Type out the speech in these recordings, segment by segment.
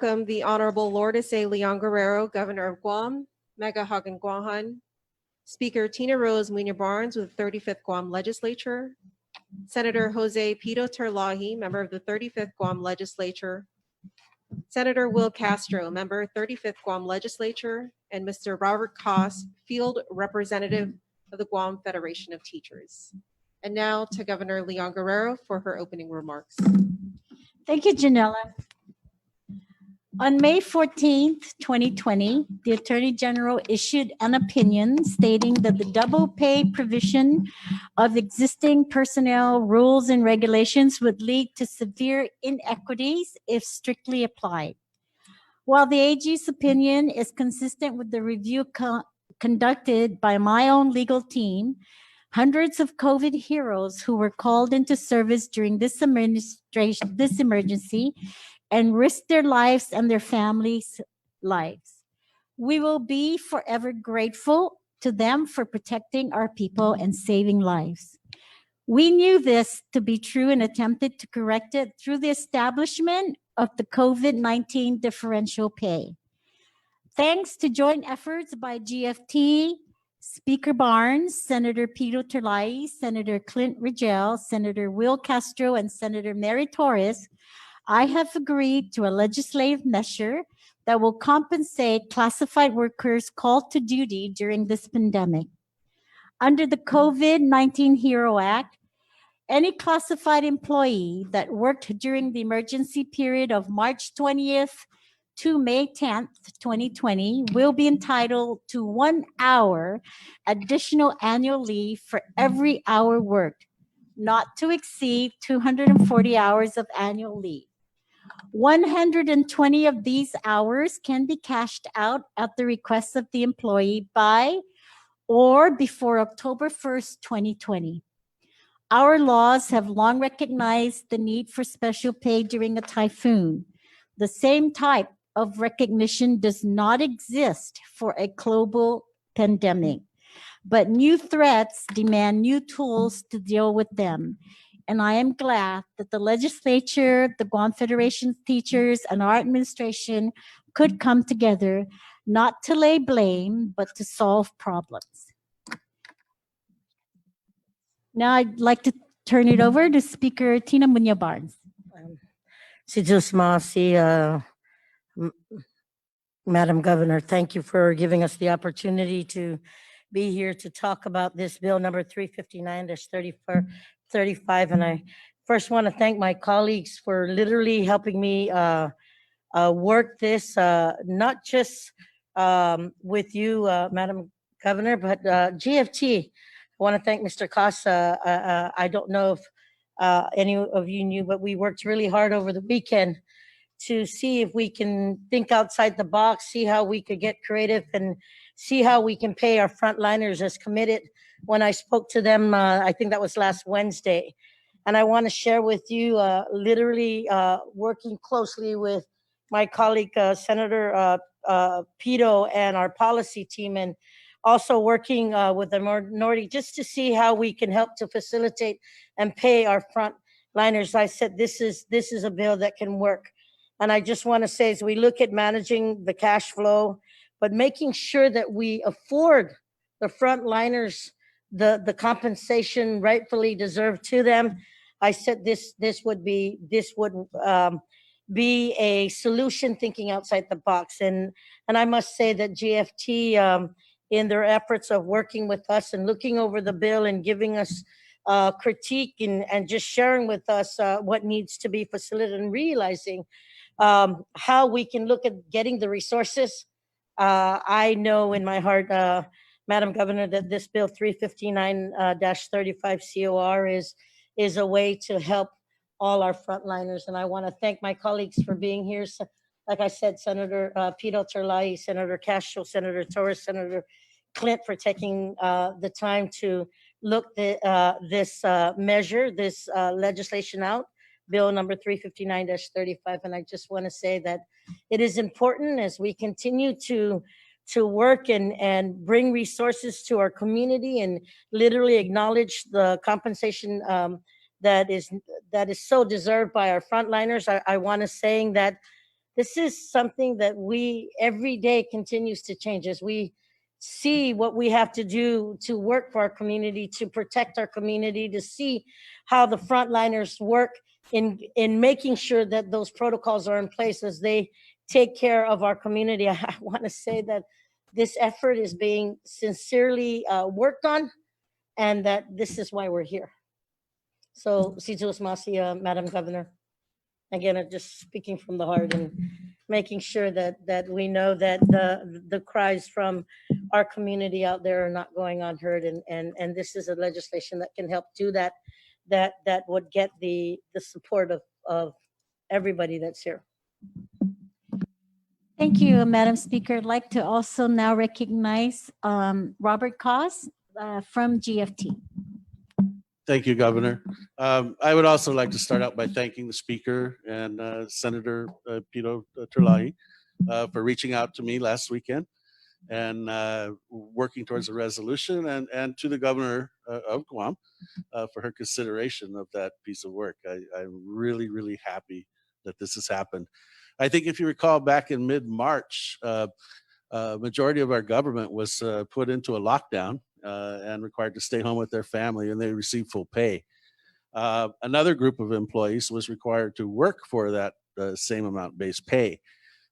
welcome the Honorable Lourdes A. Leon Guerrero, Governor of Guam, Mega Hagan Guahan, Speaker Tina Rose Muñoz Barnes with the 35th Guam Legislature, Senator Jose Pito Terlahi, member of the 35th Guam Legislature, Senator Will Castro, member 35th Guam Legislature, and Mr. Robert Koss, Field Representative of the Guam Federation of Teachers. And now to Governor Leon Guerrero for her opening remarks. Thank you, Janella. On May 14th, 2020, the Attorney General issued an opinion stating that the double pay provision of existing personnel rules and regulations would lead to severe inequities if strictly applied. While the AG's opinion is consistent with the review conducted by my own legal team, hundreds of COVID heroes who were called into service during this emergency and risked their lives and their families' lives. We will be forever grateful to them for protecting our people and saving lives. We knew this to be true and attempted to correct it through the establishment of the COVID-19 differential pay. Thanks to joint efforts by GFT, Speaker Barnes, Senator Pito Terlahi, Senator Clint Rigel, Senator Will Castro, and Senator Mary Torres, I have agreed to a legislative measure that will compensate classified workers called to duty during this pandemic. Under the COVID-19 HERO Act, any classified employee that worked during the emergency period of March 20th to May 10th, 2020 will be entitled to 1 hour additional annual leave for every hour worked, not to exceed 240 hours of annual leave. 120 of these hours can be cashed out at the request of the employee by or before October 1st, 2020. Our laws have long recognized the need for special pay during a typhoon. The same type of recognition does not exist for a global pandemic, but new threats demand new tools to deal with them. And I am glad that the legislature, the Guam Federation of Teachers, and our administration could come together, not to lay blame, but to solve problems. Now I'd like to turn it over to Speaker Tina Muñoz Barnes. Madam Governor, thank you for giving us the opportunity to be here to talk about this bill number 359-35. And I first want to thank my colleagues for literally helping me work this, not just with you, Madam Governor, but GFT. I want to thank Mr. Casa. I don't know if any of you knew, but we worked really hard over the weekend to see if we can think outside the box, see how we could get creative, and see how we can pay our frontliners as committed. When I spoke to them, I think that was last Wednesday. And I want to share with you, literally working closely with my colleague, Senator Pito, and our policy team, and also working with the minority just to see how we can help to facilitate and pay our frontliners. I said, this is a bill that can work. And I just want to say, as we look at managing the cash flow, but making sure that we afford the frontliners the compensation rightfully deserved to them, I said this would be a solution thinking outside the box. And I must say that GFT, in their efforts of working with us and looking over the bill and giving us critique and just sharing with us what needs to be facilitated and realizing how we can look at getting the resources. I know in my heart, Madam Governor, that this bill 359-35 COR is a way to help all our frontliners. And I want to thank my colleagues for being here. So, like I said, Senator Pito Terlahi, Senator Castro, Senator Torres, Senator Clint for taking the time to look this measure, this legislation out, bill number 359-35. And I just want to say that it is important as we continue to work and bring resources to our community and literally acknowledge the compensation that is so deserved by our frontliners. I want to say that this is something that we every day continues to change as we see what we have to do to work for our community, to protect our community, to see how the frontliners work in making sure that those protocols are in place as they take care of our community. I want to say that this effort is being sincerely worked on, and that this is why we're here. So, Situs Masi, Madam Governor, again, I'm just speaking from the heart and making sure that we know that the cries from our community out there are not going unheard, and this is a legislation that can help do that, that would get the support of everybody that's here. Thank you, Madam Speaker. I'd like to also now recognize Robert Cos from GFT. Thank you, Governor. I would also like to start out by thanking the Speaker and Senator Pito Terlahi for reaching out to me last weekend and working towards a resolution, and to the Governor of Guam for her consideration of that piece of work. I'm really, really happy that this has happened. I think if you recall, back in mid-March, majority of our government was put into a lockdown and required to stay home with their family, and they received full pay. Another group of employees was required to work for that same amount base pay.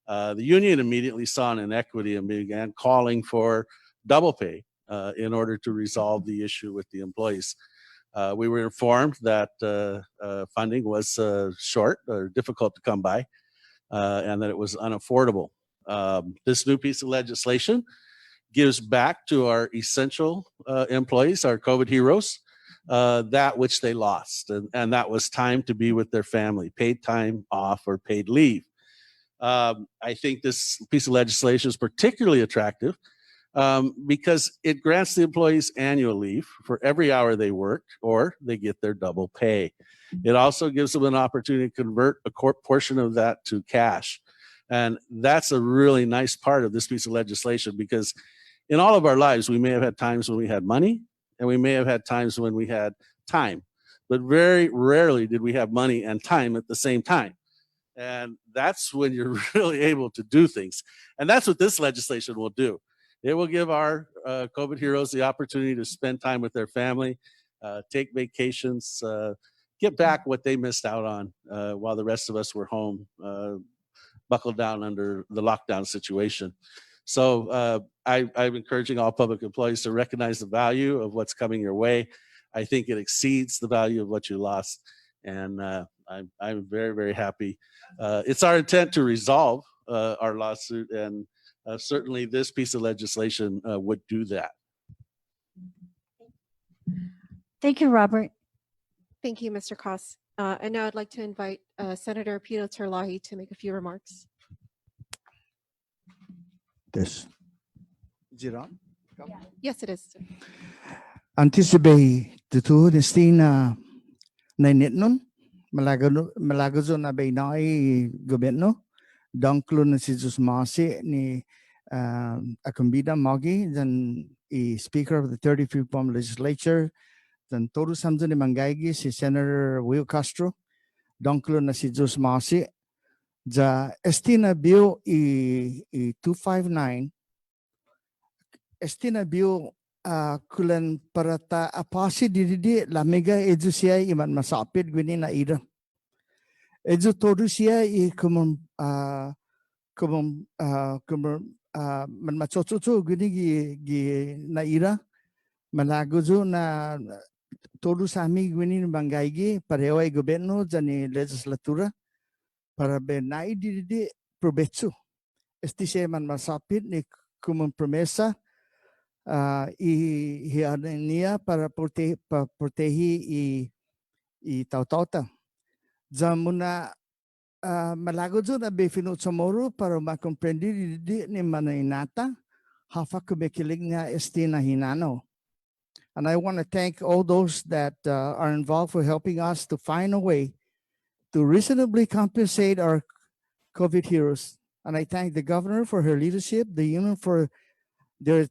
The union immediately saw an inequity and began calling for double pay in order to resolve the issue with the employees. We were informed that funding was short or difficult to come by, and that it was unaffordable. This new piece of legislation gives back to our essential employees, our COVID heroes, that which they lost, and that was time to be with their family, paid time off or paid leave. I think this piece of legislation is particularly attractive because it grants the employees annual leave for every hour they worked, or they get their double pay. It also gives them an opportunity to convert a portion of that to cash. And that's a really nice part of this piece of legislation, because in all of our lives, we may have had times when we had money, and we may have had times when we had time, but very rarely did we have money and time at the same time. And that's when you're really able to do things. And that's what this legislation will do. It will give our COVID heroes the opportunity to spend time with their family, take vacations, get back what they missed out on while the rest of us were home, buckled down under the lockdown situation. So I'm encouraging all public employees to recognize the value of what's coming your way. I think it exceeds the value of what you lost. And I'm very, very happy. It's our intent to resolve our lawsuit, and certainly this piece of legislation would do that. Thank you, Robert. Thank you, Mr. Cos. And now I'd like to invite Senator Pito Terlahi to make a few remarks. This. Is it on? Yes, it is. Sir. Anticipate the two Nestina Nainitnon, Malagazo na Bainai Gobierno, Donklo na si Masi ni Akumbida Mogi, then a Speaker of the 35th Guam Legislature, then Toru Samson Mangaigi, si Senator Will Castro, Donklo na si Masi, the Estina Bill 259, Estina Bill kulan parata apasi didi la mega edu siya iman masapit gwini na ida. Edu todo siya kumum man machocho gwini gi na ida. Malagozo na todo sami gwini bangay gi pareho ay gobyerno jani legislatura para benai didi probecho. Esti siya man masapit ni kumum promesa hiania para proteger i tautauta. Zamuna malagozo na befino tomorrow para macomprender ni manainata hafa kubekilig nga estina hinano. And I want to thank all those that are involved for helping us to find a way to reasonably compensate our COVID heroes. And I thank the governor for her leadership, the union for their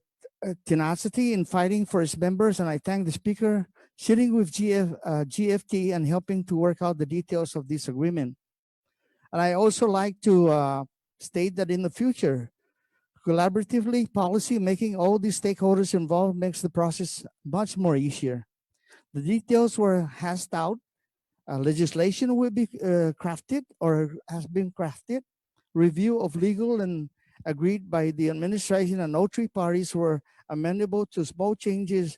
tenacity in fighting for its members, and I thank the Speaker sitting with GFT and helping to work out the details of this agreement. And I also like to state that in the future, collaboratively policy making all these stakeholders involved makes the process much more easier. The details were hashed out. Legislation will be crafted or has been crafted. Review of legal and agreed by the administration, and all three parties were amenable to small changes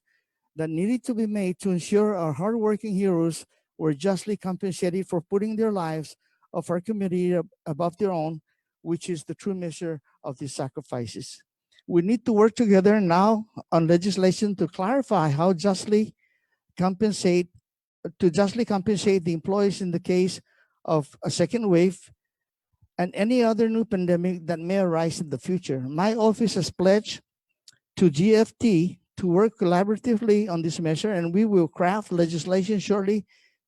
that needed to be made to ensure our hardworking heroes were justly compensated for putting their lives of our community above their own, which is the true measure of these sacrifices. We need to work together now on legislation to clarify how compensate justly compensate the employees in the case of a second wave and any other new pandemic that may arise in the future. My office has pledged to GFT to work collaboratively on this measure, and we will craft legislation shortly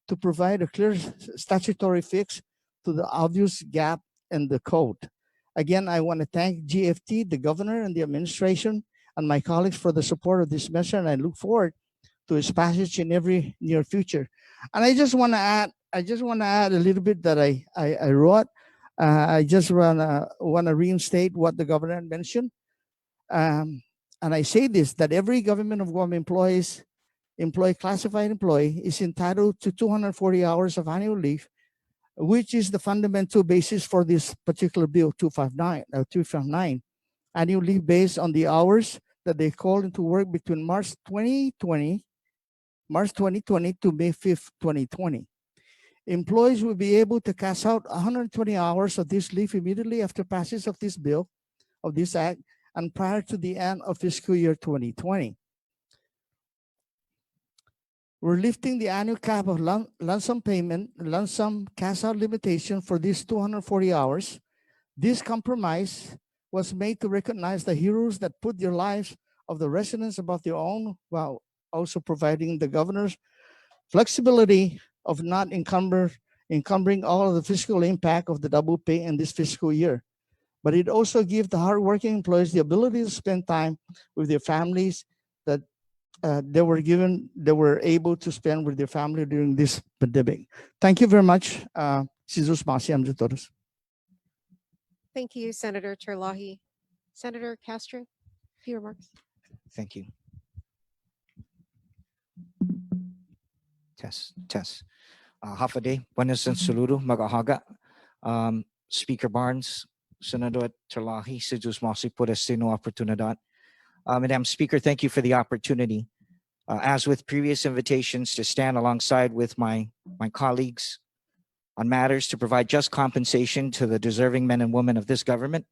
to provide a clear statutory fix to the obvious gap in the code. Again, I want to thank GFT, the governor, and the administration, and my colleagues for the support of this measure, and I look forward to its passage in every near future. And I just want to add a little bit that I wrote. I just want to reinstate what the governor mentioned. And I say this, that every government of Guam classified employee is entitled to 240 hours of annual leave, which is the fundamental basis for this particular bill 259. Annual leave based on the hours that they called into work between March 2020 to May 5th, 2020. Employees will be able to cash out 120 hours of this leave immediately after passage of this bill, of this act, and prior to the end of fiscal year 2020. We're lifting the annual cap of lump sum cash out limitation for these 240 hours. This compromise was made to recognize the heroes that put their lives of the residents above their own, while also providing the governor's flexibility of not encumbering all of the fiscal impact of the double pay in this fiscal year. But it also gives the hardworking employees the ability to spend time with their families that they were able to spend with their family during this pandemic. Thank you very much. Jesus Masi Amjatoros. Thank you, Senator Terlahi. Senator Castro, a few remarks. Thank you. Test. Hafade, buenos and saludo, magahaga. Speaker Barnes, Senador Terlahi, Sijus Masi por esta oportunidad. Madam Speaker, thank you for the opportunity. As with previous invitations to stand alongside with my colleagues on matters to provide just compensation to the deserving men and women of this government,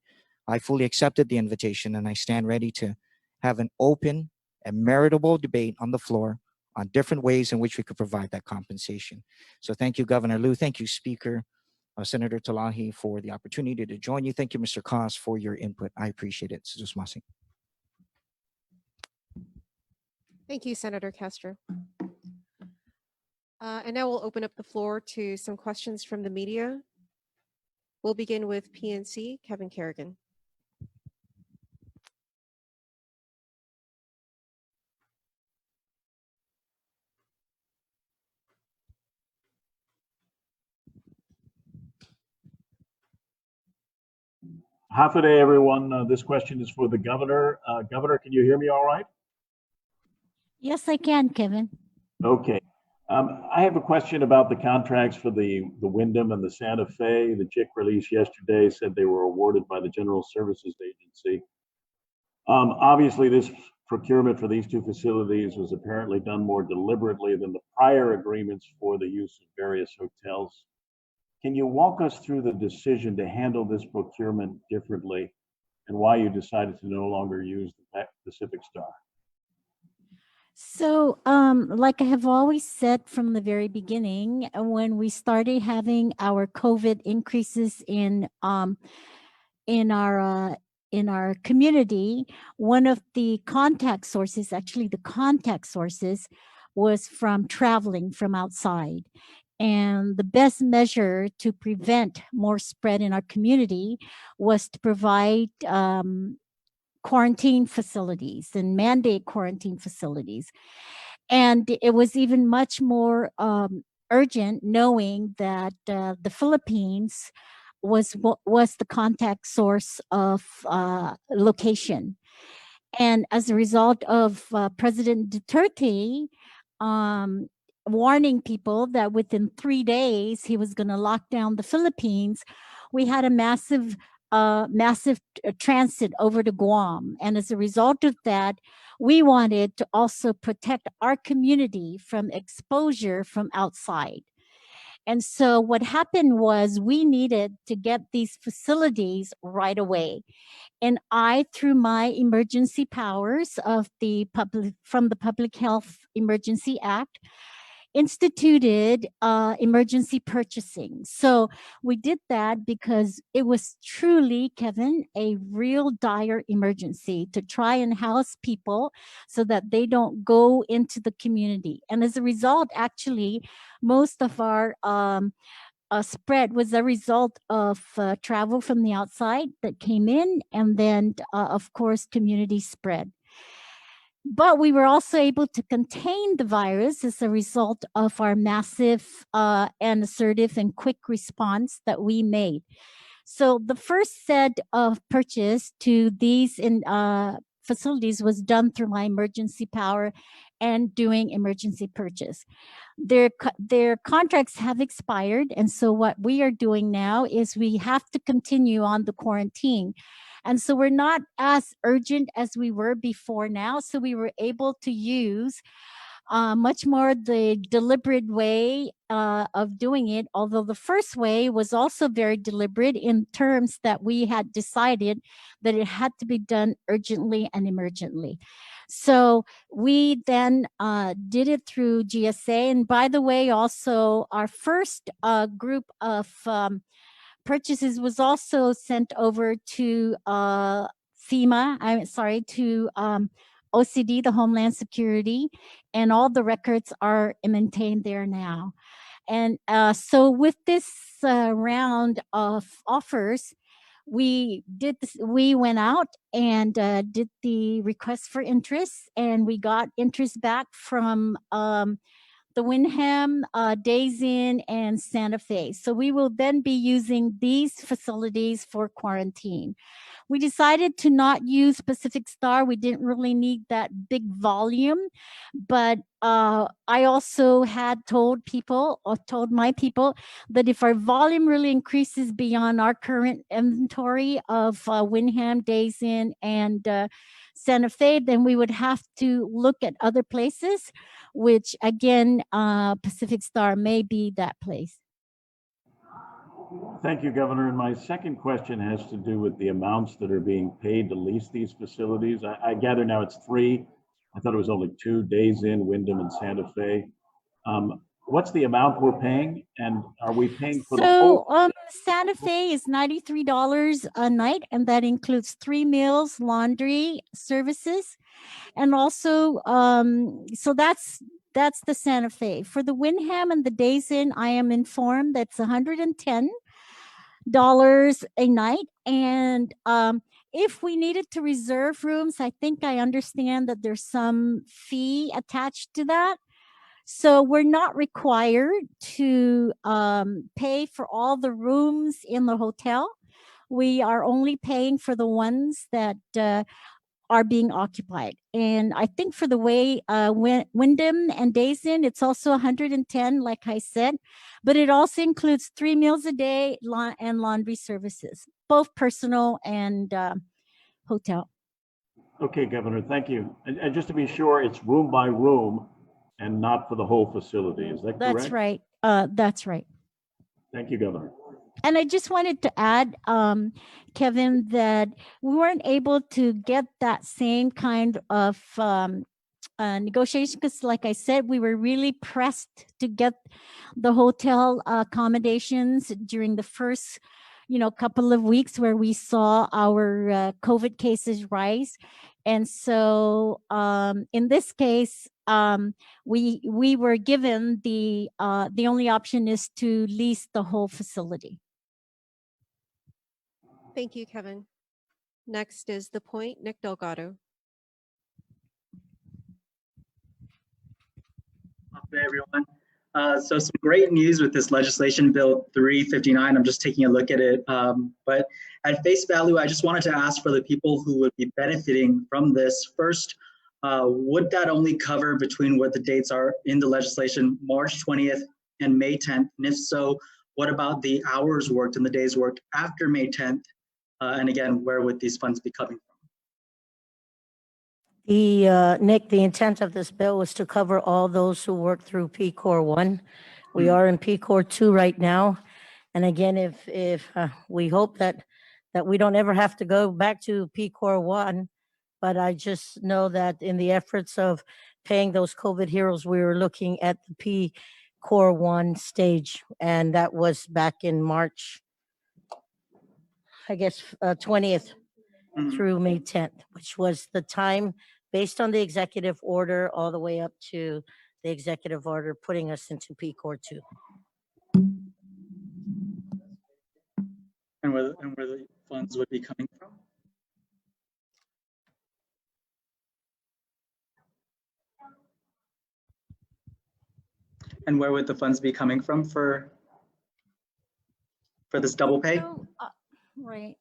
I fully accepted the invitation, and I stand ready to have an open and meritable debate on the floor on different ways in which we could provide that compensation. So thank you, Governor Liu. Thank you, Speaker Senator Terlahi, for the opportunity to join you. Thank you, Mr. Cos, for your input. I appreciate it. Sijus Masi. Thank you, Senator Castro. And now we'll open up the floor to some questions from the media. We'll begin with PNC, Kevin Kerrigan. Half a day, everyone. This question is for the governor. Governor, can you hear me all right? Yes, I can, Kevin. Okay. I have a question about the contracts for the Wyndham and the Santa Fe. The JIC release yesterday said they were awarded by the General Services Agency. Obviously, this procurement for these two facilities was apparently done more deliberately than the prior agreements for the use of various hotels. Can you walk us through the decision to handle this procurement differently and why you decided to no longer use the Pacific Star? So, like I have always said from the very beginning, when we started having our COVID increases in our community, one of the contact sources, was from traveling from outside. And the best measure to prevent more spread in our community was to provide quarantine facilities and mandate quarantine facilities. And it was even much more urgent, knowing that the Philippines was the contact source of location. And as a result of President Duterte um, warning people that within 3 days he was going to lock down the Philippines, we had a massive transit over to Guam. And as a result of that, we wanted to also protect our community from exposure from outside. And so what happened was we needed to get these facilities right away. And I, through my emergency powers of the Public Health Emergency Act, instituted emergency purchasing. So we did that because it was truly, Kevin, a real dire emergency to try and house people so that they don't go into the community. And as a result, actually, most of our spread was a result of travel from the outside that came in, and then, of course, community spread. But we were also able to contain the virus as a result of our massive and assertive and quick response that we made. So the first set of purchase to these facilities was done through my emergency power and doing emergency purchase. Their contracts have expired, and so what we are doing now is we have to continue on the quarantine. And so we're not as urgent as we were before now. So we were able to use much more the deliberate way of doing it, although the first way was also very deliberate in terms that we had decided that it had to be done urgently and emergently. So we then did it through GSA. And by the way, also our first group of purchases was also sent over to OCD, the Homeland Security, and all the records are maintained there now. And so with this round of offers, we went out and did the request for interest, and we got interest back from the Wyndham, Days Inn, and Santa Fe. So we will then be using these facilities for quarantine. We decided to not use Pacific Star. We didn't really need that big volume, but I also had told my people that if our volume really increases beyond our current inventory of Wyndham, Days Inn, and Santa Fe, then we would have to look at other places, which again, Pacific Star may be that place. Thank you, Governor. And my second question has to do with the amounts that are being paid to lease these facilities. I gather now it's 3. I thought it was only 2, Days Inn, Wyndham, and Santa Fe. What's the amount we're paying, and are we paying for the whole? Santa Fe is $93 a night, and that includes 3 meals, laundry services, and also so that's the Santa Fe. For the Wyndham and the Days Inn, I am informed that's $110 a night, and if we needed to reserve rooms, I think I understand that there's some fee attached to that. So we're not required to pay for all the rooms in the hotel. We are only paying for the ones that are being occupied. And I think for the way Wyndham and Days Inn, it's also $110, like I said, but it also includes 3 meals a day and laundry services, both personal and hotel. Okay, Governor, thank you. And just to be sure, it's room by room and not for the whole facility. Is that correct? That's right. That's right. Thank you, Governor. And I just wanted to add, Kevin, that we weren't able to get that same kind of negotiation because, like I said, we were really pressed to get the hotel accommodations during the first, couple of weeks where we saw our COVID cases rise. And so in this case, we were given the only option is to lease the whole facility. Thank you, Kevin. Next is the point, Nick Delgado. Hey, everyone. So some great news with this legislation, Bill 359. I'm just taking a look at it. But at face value, I just wanted to ask for the people who would be benefiting from this. First, would that only cover between what the dates are in the legislation, March 20th and May 10th? And if so, what about the hours worked and the days worked after May 10th? And again, where would these funds be coming from? Nick, the intent of this bill was to cover all those who work through P Core 1. We are in P Core 2 right now. And again, if we hope that we don't ever have to go back to P Core 1, but I just know that in the efforts of paying those COVID heroes, we were looking at the P Core 1 stage, and that was back in March, I guess, 20th through May 10th, which was the time based on the executive order all the way up to the executive order putting us into P Core 2. And where the funds would be coming from? And where would the funds be coming from for this double pay? So, right.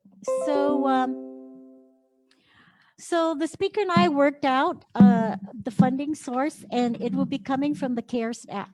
So the speaker and I worked out the funding source, and it will be coming from the CARES Act.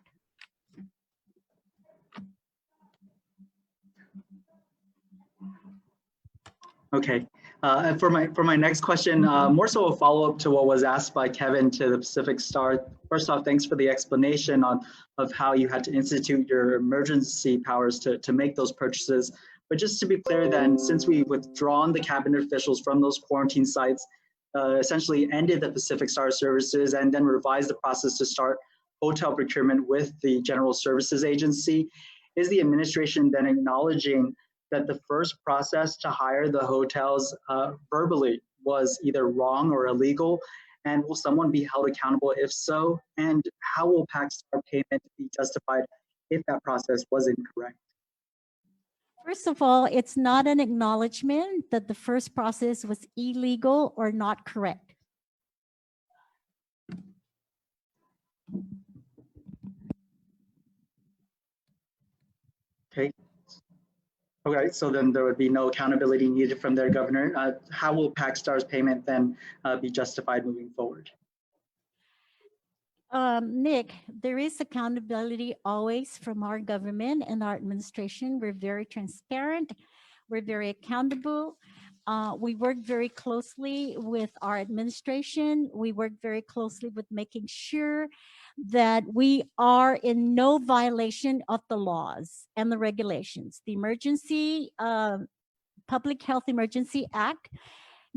Okay. And for my next question, more so a follow-up to what was asked by Kevin to the Pacific Star. First off, thanks for the explanation of how you had to institute your emergency powers to make those purchases. But just to be clear then, since we've withdrawn the cabinet officials from those quarantine sites, essentially ended the Pacific Star services and then revised the process to start hotel procurement with the General Services Agency, is the administration then acknowledging that the first process to hire the hotels verbally was either wrong or illegal? And will someone be held accountable if so? And how will PAC-STAR payment be justified if that process was incorrect? First of all, it's not an acknowledgement that the first process was illegal or not correct. Okay. Okay, so then there would be no accountability needed from their governor. How will PAC-STAR's payment then be justified moving forward? Nick, there is accountability always from our government and our administration. We're very transparent. We're very accountable. We work very closely with our administration. We work very closely with making sure that we are in no violation of the laws and the regulations. The Public Health Emergency Act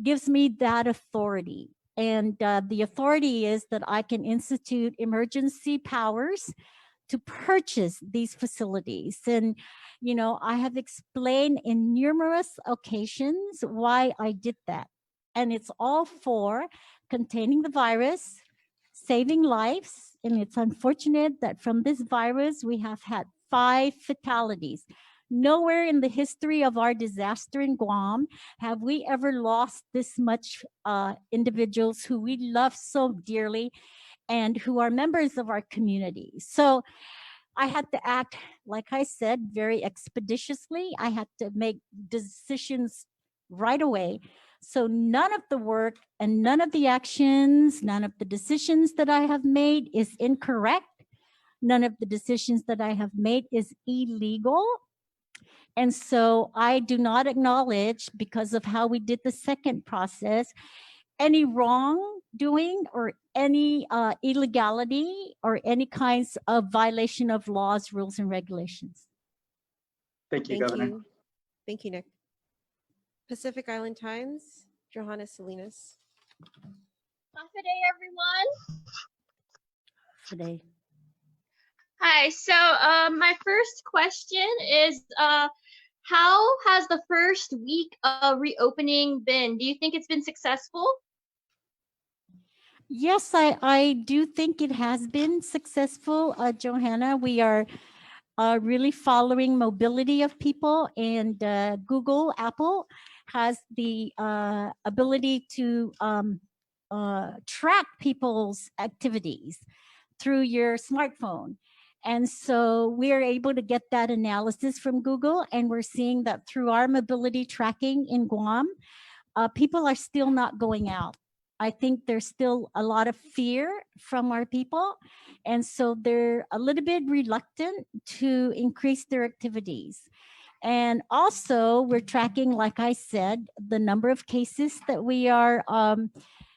gives me that authority. And the authority is that I can institute emergency powers to purchase these facilities. And, you know, I have explained in numerous occasions why I did that. And it's all for containing the virus, saving lives. And it's unfortunate that from this virus, we have had 5 fatalities. Nowhere in the history of our disaster in Guam have we ever lost this much individuals who we love so dearly and who are members of our community. So I had to act, like I said, very expeditiously. I had to make decisions right away. So none of the work and none of the actions, none of the decisions that I have made is incorrect. None of the decisions that I have made is illegal. And so I do not acknowledge, because of how we did the second process, any wrongdoing or any illegality or any kinds of violation of laws, rules, and regulations. Thank you, Thank Governor. you. Thank you, Nick. Pacific Island Times, Johanna Salinas. Good day, everyone. Today. Hi, so my first question is, how has the first week of reopening been? Do you think it's been successful? Yes, I do think it has been successful, Johanna. We are really following mobility of people, and Google, Apple has the ability to track people's activities through your smartphone. And so we are able to get that analysis from Google, and we're seeing that through our mobility tracking in Guam, people are still not going out. I think there's still a lot of fear from our people. And so they're a little bit reluctant to increase their activities. And also, we're tracking, like I said, the number of cases that we are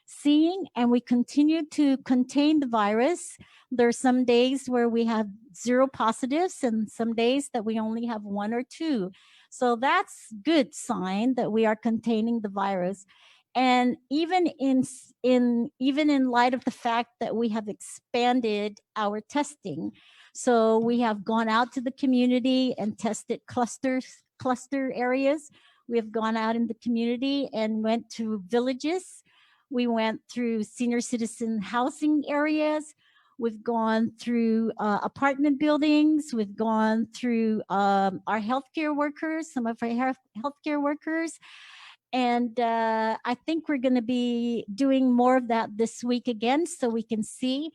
seeing, and we continue to contain the virus. There are some days where we have 0 positives and some days that we only have 1 or 2. So that's good sign that we are containing the virus. And even in light of the fact that we have expanded our testing, so we have gone out to the community and tested cluster areas. We have gone out in the community and went to villages. We went through senior citizen housing areas. We've gone through apartment buildings. We've gone through our healthcare workers, some of our healthcare workers. And I think we're going to be doing more of that this week again, so we can see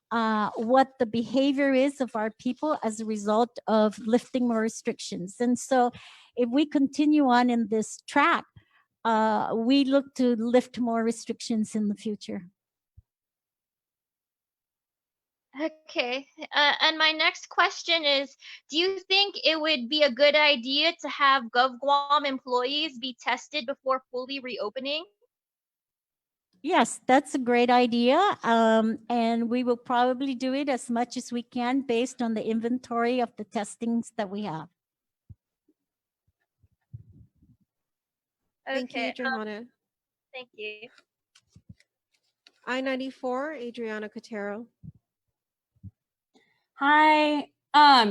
what the behavior is of our people as a result of lifting more restrictions. And so if we continue on in this track, we look to lift more restrictions in the future. Okay. And my next question is, do you think it would be a good idea to have GovGuam employees be tested before fully reopening? Yes, that's a great idea. And we will probably do it as much as we can based on the inventory of the testings that we have. Thank you, Okay. Johanna. Thank you. I-94, Adriana Cotero. Hi.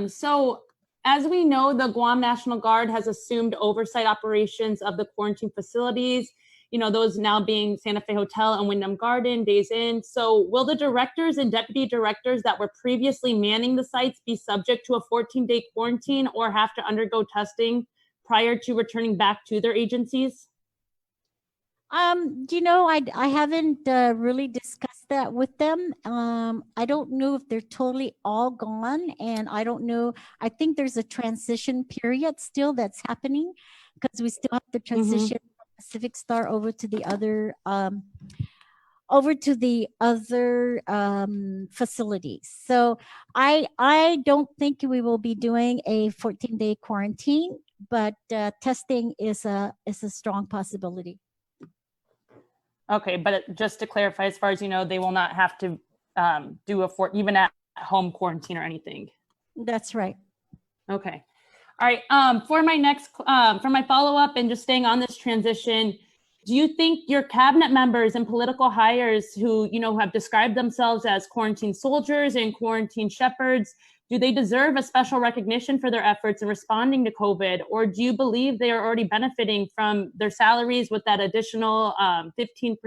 So as we know, the Guam National Guard has assumed oversight operations of the quarantine facilities, those now being Santa Fe Hotel and Wyndham Garden, Days Inn. So will the directors and deputy directors that were previously manning the sites be subject to a 14-day quarantine or have to undergo testing prior to returning back to their agencies? I haven't really discussed that with them. I don't know if they're totally all gone, and I don't know. I think there's a transition period still that's happening because we still have to transition from Pacific Star over to the other facilities. So I don't think we will be doing a 14-day quarantine, but testing is a strong possibility. Okay, but just to clarify, as far as you know, they will not have to do even at home quarantine or anything. That's right. Okay. All right. For my follow-up and just staying on this transition, do you think your cabinet members and political hires who, have described themselves as quarantine soldiers and quarantine shepherds, do they deserve a special recognition for their efforts in responding to COVID? Or do you believe they are already benefiting from their salaries with that additional 15%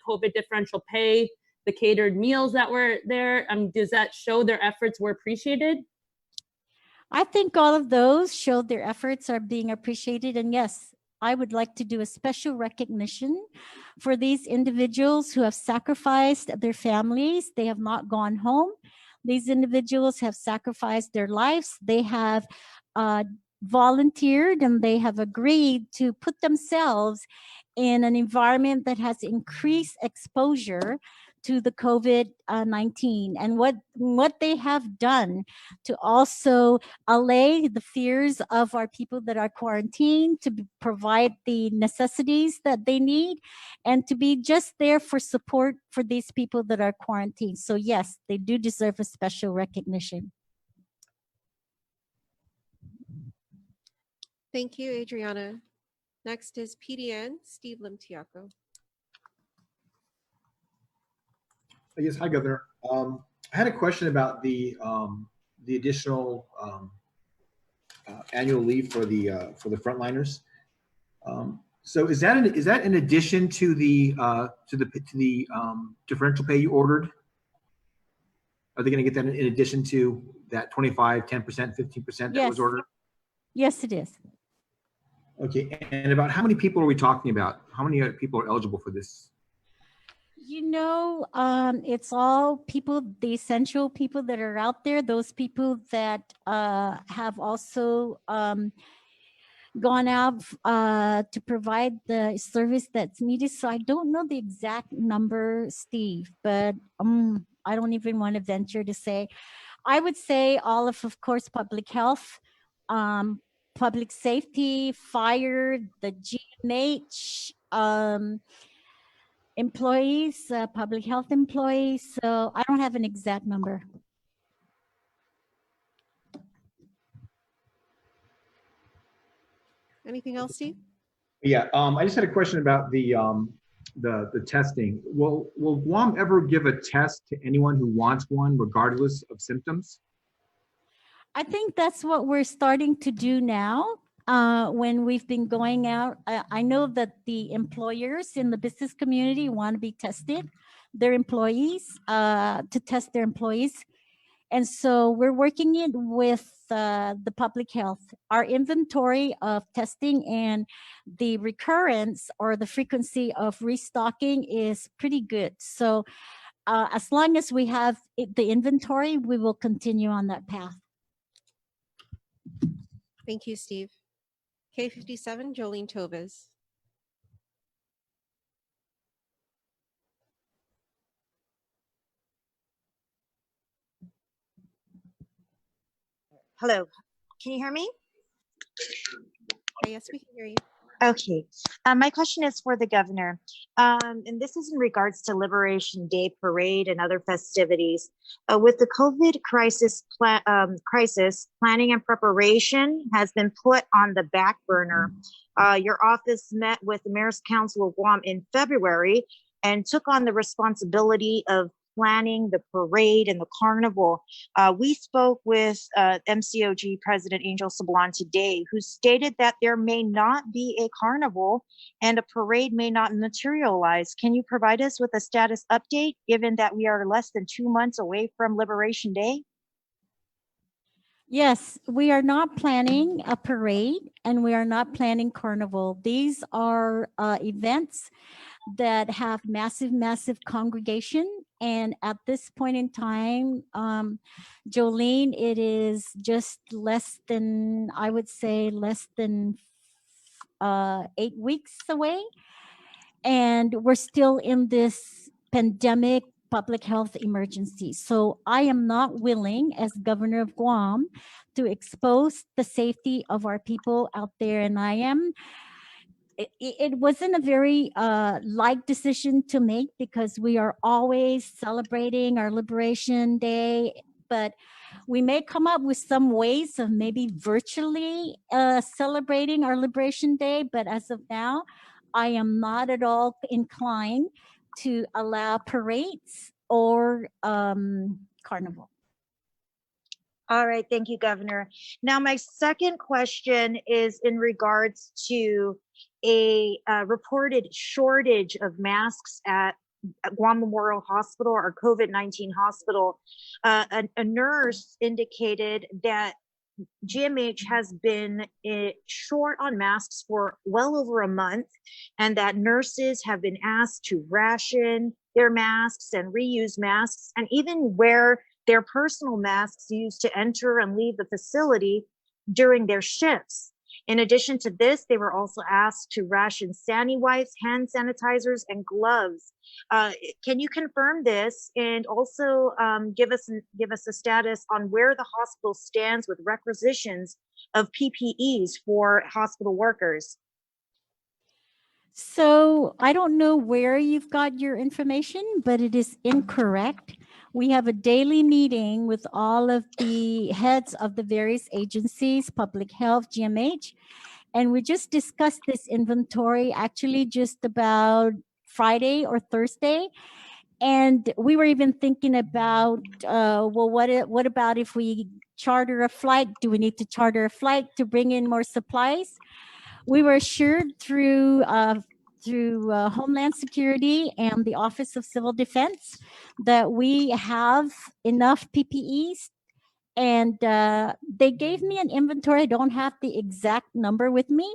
COVID differential pay, the catered meals that were there? Does that show their efforts were appreciated? I think all of those showed their efforts are being appreciated. And yes, I would like to do a special recognition for these individuals who have sacrificed their families. They have not gone home. These individuals have sacrificed their lives. They have volunteered and they have agreed to put themselves in an environment that has increased exposure to the COVID-19, and what they have done to also allay the fears of our people that are quarantined, to provide the necessities that they need, and to be just there for support for these people that are quarantined. So yes, they do deserve a special recognition. Thank you, Adriana. Next is PDN, Steve Limtiaco. Yes, hi, Governor. I had a question about the additional annual leave for the frontliners. So is that in addition to the differential pay you ordered? Are they going to get that in addition to that 25, 10%, 15% that was ordered? Yes, it is. Okay, and about how many people are we talking about? How many people are eligible for this? It's all people, the essential people that are out there, those people that have also gone out to provide the service that's needed. So I don't know the exact number, Steve, but I don't even want to venture to say. I would say all of course, public health, public safety, fire, the GMH, employees, public health employees. So I don't have an exact number. Anything else, Steve? Yeah, I just had a question about the testing. Will Guam ever give a test to anyone who wants one, regardless of symptoms? I think that's what we're starting to do now. When we've been going out, I know that the employers in the business community want to be tested, their employees, to test their employees. And so we're working it with the public health. Our inventory of testing and the recurrence or the frequency of restocking is pretty good. So as long as we have the inventory, we will continue on that path. Thank you, Steve. K57, Jolene Tovis. Hello, can you hear me? Yes, we can hear you. Okay, my question is for the governor, and this is in regards to Liberation Day parade and other festivities. With the COVID crisis, planning and preparation has been put on the back burner. Your office met with the Mayor's Council of Guam in February and took on the responsibility of planning the parade and the carnival. We spoke with MCOG President Angel Sablan today, who stated that there may not be a carnival and a parade may not materialize. Can you provide us with a status update, given that we are less than 2 months away from Liberation Day? Yes, we are not planning a parade and we are not planning carnival. These are events that have massive congregation. And at this point in time, Jolene, it is just less than, I would say, less than 8 weeks away. And we're still in this pandemic public health emergency. So I am not willing, as governor of Guam, to expose the safety of our people out there. And it wasn't a very light decision to make, because we are always celebrating our Liberation Day, but we may come up with some ways of maybe virtually celebrating our Liberation Day. But as of now, I am not at all inclined to allow parades or carnival. All right, thank you, Governor. Now, my second question is in regards to a reported shortage of masks at Guam Memorial Hospital, or COVID-19 hospital. A nurse indicated that GMH has been short on masks for well over a month, and that nurses have been asked to ration their masks and reuse masks, and even wear their personal masks used to enter and leave the facility during their shifts. In addition to this, they were also asked to ration sanitizer wipes, hand sanitizers, and gloves. Can you confirm this, and also give us a status on where the hospital stands with requisitions of PPEs for hospital workers? So I don't know where you've got your information, but it is incorrect. We have a daily meeting with all of the heads of the various agencies, public health, GMH, and we just discussed this inventory actually just about Friday or Thursday. And we were even thinking about, well, what about if we charter a flight? Do we need to charter a flight to bring in more supplies? We were assured through Homeland Security and the Office of Civil Defense that we have enough PPEs And they gave me an inventory. I don't have the exact number with me,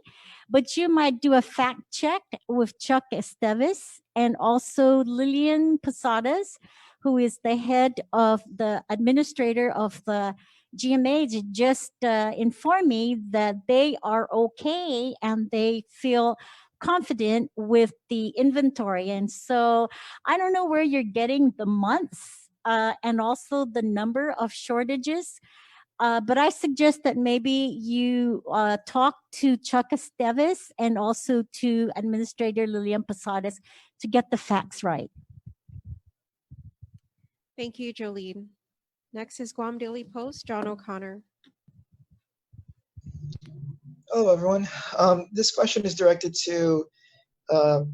but you might do a fact check with Chuck Esteves and also Lillian Posadas, who is the head of the administrator of the GMA, just informed me that they are okay and they feel confident with the inventory. And so I don't know where you're getting the months and also the number of shortages. But I suggest that maybe you talk to Chuck Esteves and also to Administrator Lilian Posadas to get the facts right. Thank you, Jolene. Next is Guam Daily Post, John O'Connor. Hello, everyone. This question is directed to our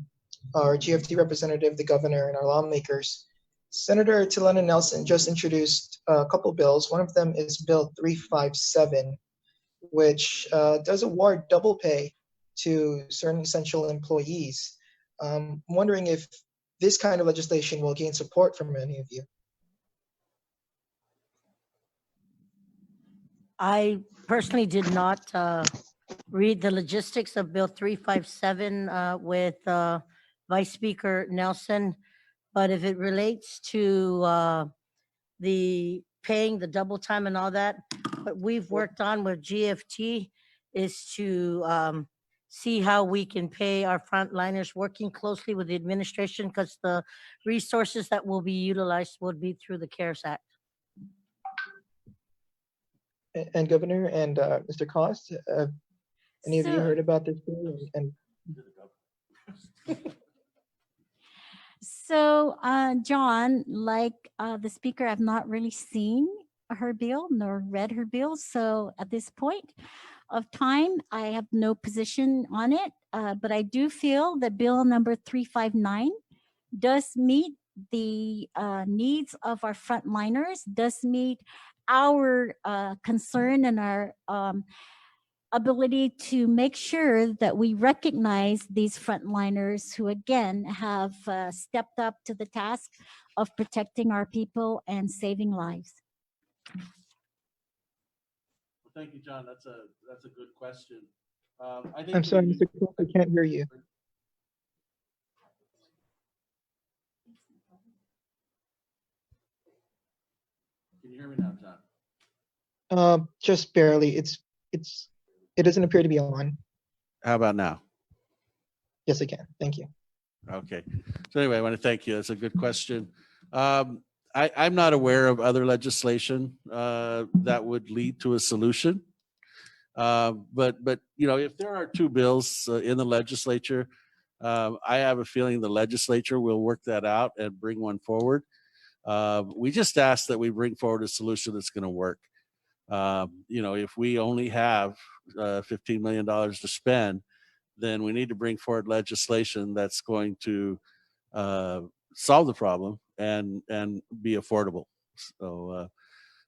GFT representative, the governor, and our lawmakers. Senator Tilana Nelson just introduced a couple bills. One of them is Bill 357, which does award double pay to certain essential employees. I'm wondering if this kind of legislation will gain support from any of you. I personally did not read the logistics of Bill 357 with Vice Speaker Nelson, but if it relates to the paying the double time and all that, what we've worked on with GFT is to see how we can pay our frontliners, working closely with the administration, because the resources that will be utilized would be through the CARES Act. And Governor and Mr. Cost, any of you So- heard about this bill? And So, John, like the speaker, I've not really seen her bill nor read her bill. So at this point of time, I have no position on it. But I do feel that bill number 359 does meet the needs of our frontliners, does meet our concern and our ability to make sure that we recognize these frontliners who, again, have stepped up to the task of protecting our people and saving lives. Thank you, John. That's a good question. I think I'm sorry, Mr. Cook, I can't hear you. Can you hear me now, John? Just barely. It doesn't appear to be on. How about now? Yes, I can. Thank you. Okay. So anyway, I want to thank you. That's a good question. I'm not aware of other legislation that would lead to a solution. But if there are two bills in the legislature, I have a feeling the legislature will work that out and bring one forward. We just ask that we bring forward a solution that's going to work. If we only have $15 million to spend, then we need to bring forward legislation that's going to solve the problem and be affordable. So,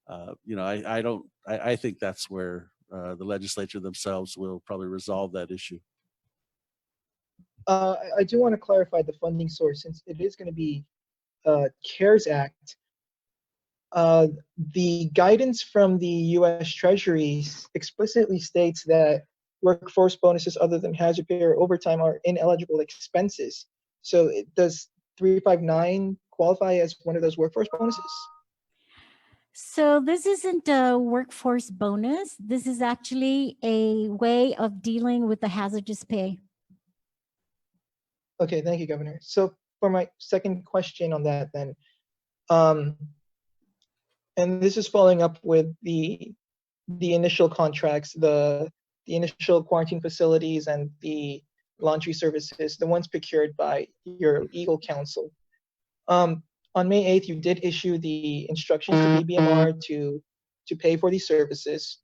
I think that's where the legislature themselves will probably resolve that issue. I do want to clarify the funding source, since it is going to be CARES Act. The guidance from the U.S. Treasury explicitly states that workforce bonuses other than hazard pay or overtime are ineligible expenses. So does 359 qualify as one of those workforce bonuses? So this isn't a workforce bonus. This is actually a way of dealing with the hazardous pay. Okay, thank you, Governor. So for my second question on that then, and this is following up with the initial contracts, the initial quarantine facilities and the laundry services, the ones procured by your legal counsel. On May 8th, you did issue the instructions to BBMR to pay for these services.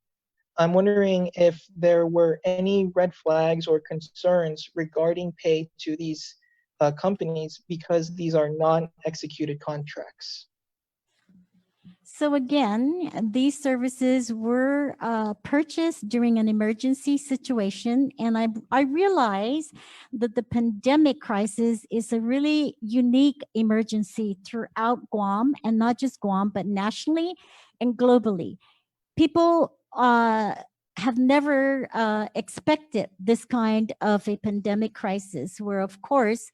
I'm wondering if there were any red flags or concerns regarding pay to these companies, because these are non-executed contracts. So again, these services were purchased during an emergency situation. And I realize that the pandemic crisis is a really unique emergency throughout Guam, and not just Guam, but nationally and globally. people have never expected this kind of a pandemic crisis, where, of course,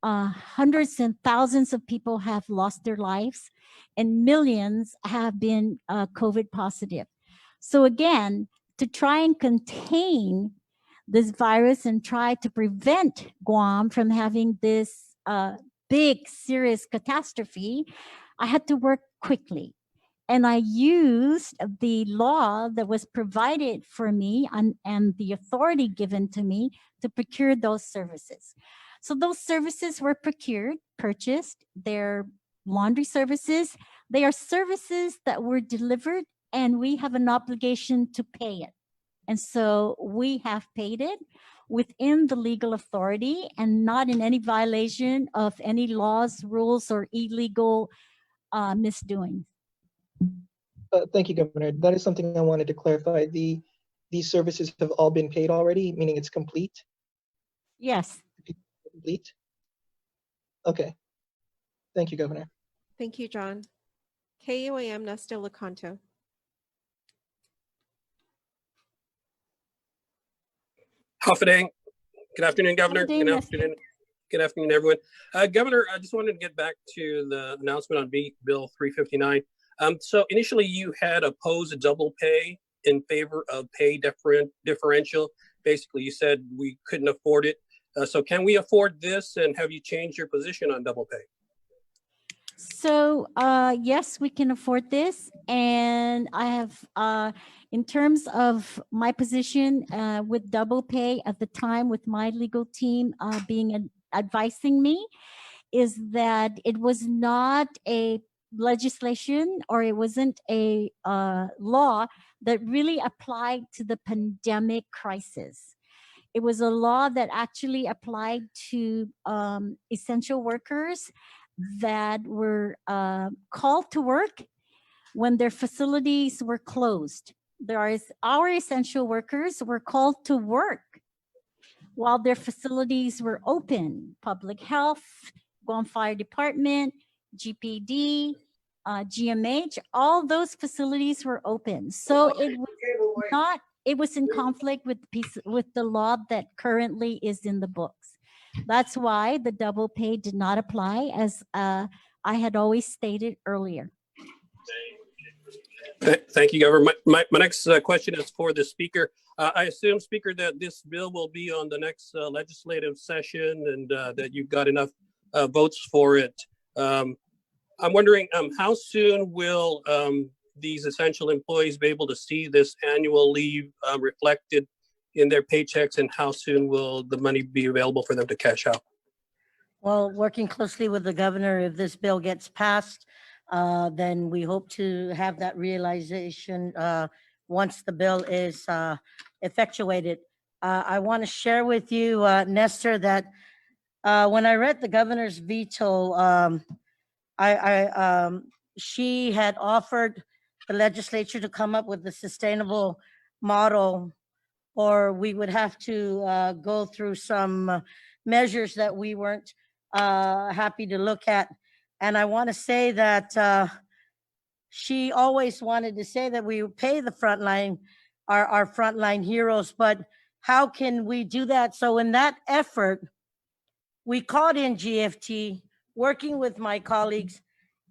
hundreds and thousands of people have lost their lives and millions have been COVID positive. So again, to try and contain this virus and try to prevent Guam from having this big, serious catastrophe, I had to work quickly. And I used the law that was provided for me and the authority given to me to procure those services. So those services were purchased. They're laundry services. They are services that were delivered, and we have an obligation to pay it. And so we have paid it within the legal authority and not in any violation of any laws, rules, or illegal misdoings. Thank you, Governor. That is something I wanted to clarify. These services have all been paid already, meaning it's complete? Yes. Complete? Okay. Thank you, Governor. Thank you, John. KUAM Nesta Lecanto. Huffadang. Good afternoon, Governor. Good afternoon. Good afternoon, everyone. Governor, I just wanted to get back to the announcement on Bill 359. So initially you had opposed a double pay in favor of pay differential. Basically, you said we couldn't afford it. So can we afford this, and have you changed your position on double pay? So yes, we can afford this. And I have, in terms of my position with double pay at the time, with my legal team advising me, is that it was not a legislation, or it wasn't a law that really applied to the pandemic crisis. It was a law that actually applied to essential workers that were called to work when their facilities were closed. Our essential workers were called to work while their facilities were open. Public Health, Guam Fire Department, GPD, GMH, all those facilities were open. So it was in conflict with the law that currently is in the books. That's why the double pay did not apply, as I had always stated earlier. Thank you, Governor. My next question is for the Speaker. I assume, Speaker, that this bill will be on the next legislative session, and that you've got enough votes for it. I'm wondering, how soon will these essential employees be able to see this annual leave reflected in their paychecks, and how soon will the money be available for them to cash out? Well, working closely with the governor, if this bill gets passed, then we hope to have that realization once the bill is effectuaed. I want to share with you, Nestor, that when I read the governor's veto, she had offered the legislature to come up with a sustainable model, or we would have to go through some measures that we weren't happy to look at. And I want to say that she always wanted to say that we would pay the frontline, our frontline heroes, but how can we do that? So in that effort, we called in GFT, working with my colleagues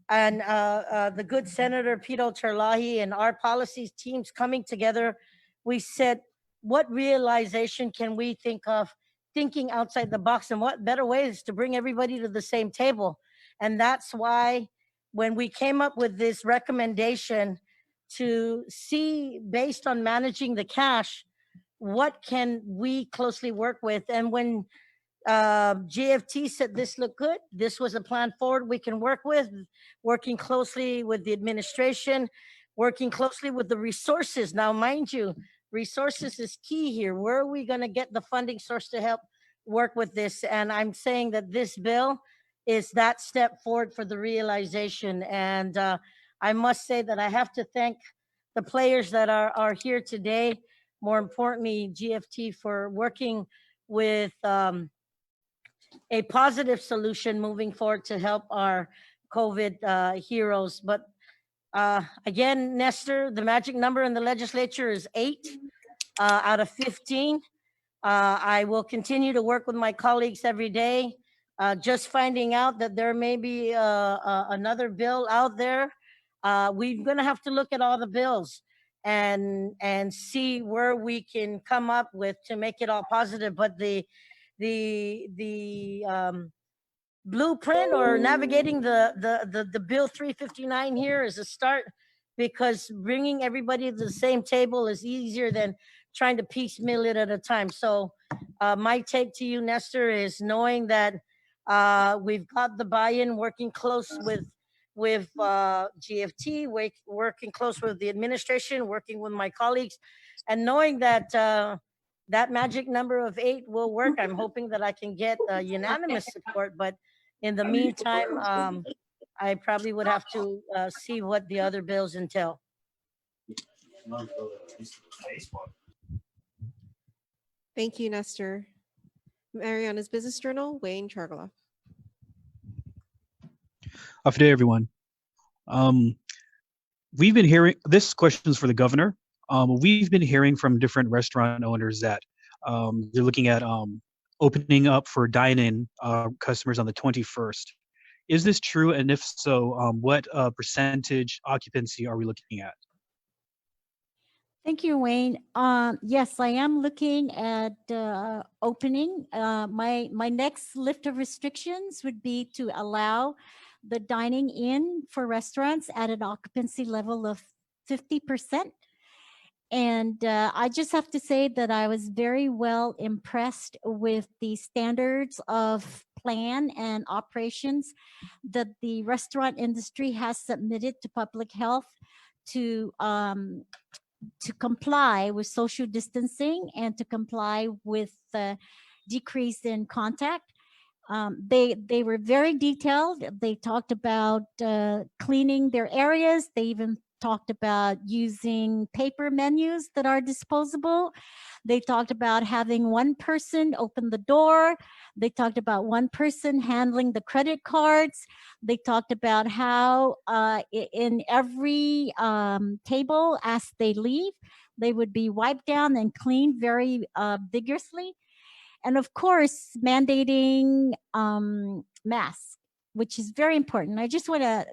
and the good Senator Pito Terlahi and our policies teams coming together. We said, what realization can we think of, thinking outside the box, and what better ways to bring everybody to the same table? And that's why when we came up with this recommendation to see, based on managing the cash, what can we closely work with? And when GFT said this looked good, this was a plan forward we can work with, working closely with the administration, working closely with the resources. Now, mind you, resources is key here. Where are we going to get the funding source to help work with this? And I'm saying that this bill is that step forward for the realization. And I must say that I have to thank the players that are here today. More importantly, GFT, for working with a positive solution moving forward to help our COVID heroes. But Again, Nestor, the magic number in the legislature is 8 out of 15. I will continue to work with my colleagues every day. Just finding out that there may be another bill out there. We're gonna have to look at all the bills and see where we can come up with to make it all positive. But the blueprint or navigating the bill 359 here is a start, because bringing everybody to the same table is easier than trying to piecemeal it at a time. So my take to you, Nestor, is knowing that we've got the buy-in, working close with GFT, working close with the administration, working with my colleagues, and knowing that that magic number of 8 will work. I'm hoping that I can get unanimous support, but in the meantime, I probably would have to see what the other bills entail. Thank you, Nestor. Mariana's Business Journal, Wayne Chargaloff. Good day, everyone. We've been hearing, this question is for the governor. We've been hearing from different restaurant owners that they're looking at opening up for dine-in customers on the 21st. Is this true? And if so, what percentage occupancy are we looking at? Thank you, Wayne. Yes, I am looking at opening. My next lift of restrictions would be to allow the dining in for restaurants at an occupancy level of 50%. And I just have to say that I was very well impressed with the standards of plan and operations that the restaurant industry has submitted to public health to comply with social distancing and to comply with the decrease in contact. They were very detailed. They talked about cleaning their areas. They even talked about using paper menus that are disposable. They talked about having one person open the door. They talked about one person handling the credit cards. They talked about how in every table as they leave, they would be wiped down and cleaned very vigorously. And of course, mandating masks, which is very important. I just want to,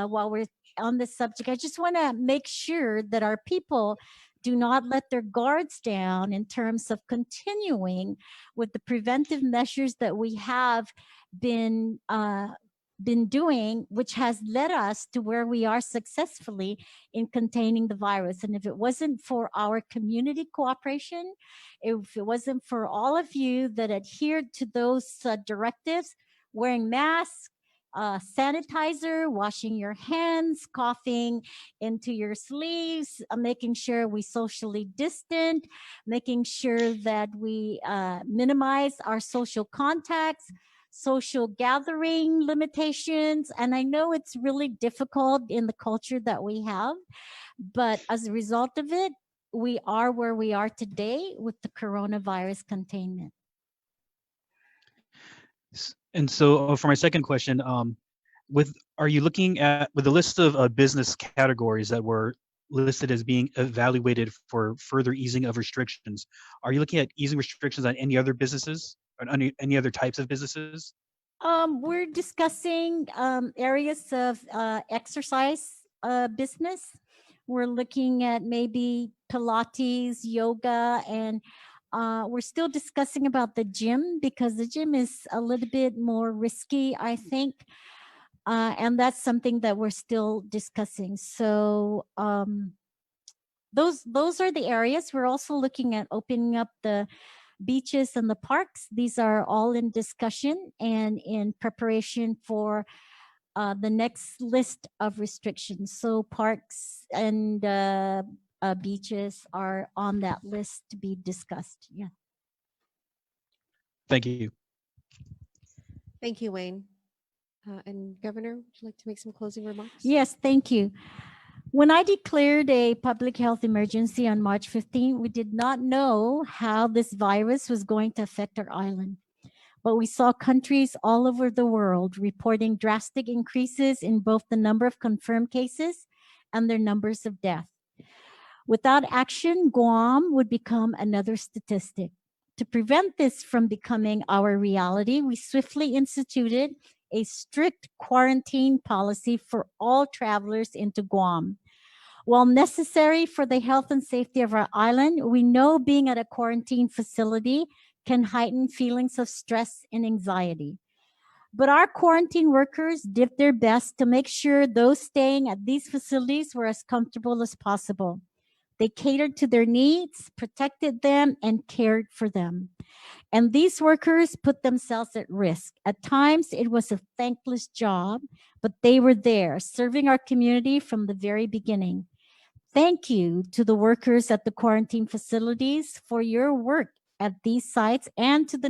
while we're on this subject, I just want to make sure that our people do not let their guards down in terms of continuing with the preventive measures that we have been doing, which has led us to where we are successfully in containing the virus. And if it wasn't for our community cooperation, if it wasn't for all of you that adhered to those directives, wearing masks, sanitizer, washing your hands, coughing into your sleeves, making sure we socially distant, making sure that we minimize our social contacts, social gathering limitations. And I know it's really difficult in the culture that we have, but as a result of it, we are where we are today with the coronavirus containment. And so for my second question, are you looking at, with the list of business categories that were listed as being evaluated for further easing of restrictions, are you looking at easing restrictions on any other businesses or any other types of businesses? We're discussing areas of exercise business. We're looking at maybe Pilates, yoga, and we're still discussing about the gym, because the gym is a little bit more risky, I think. And that's something that we're still discussing. So those are the areas. We're also looking at opening up the beaches and the parks. These are all in discussion and in preparation for the next list of restrictions. So parks and beaches are on that list to be discussed. Yeah. Thank you. Thank you, Wayne. And Governor, would you like to make some closing remarks? Yes, thank you. When I declared a public health emergency on March 15, we did not know how this virus was going to affect our island. But we saw countries all over the world reporting drastic increases in both the number of confirmed cases and their numbers of death. Without action, Guam would become another statistic. To prevent this from becoming our reality, we swiftly instituted a strict quarantine policy for all travelers into Guam. While necessary for the health and safety of our island, we know being at a quarantine facility can heighten feelings of stress and anxiety. But our quarantine workers did their best to make sure those staying at these facilities were as comfortable as possible. They catered to their needs, protected them, and cared for them. And these workers put themselves at risk. At times, it was a thankless job, but they were there, serving our community from the very beginning. Thank you to the workers at the quarantine facilities for your work at these sites and to the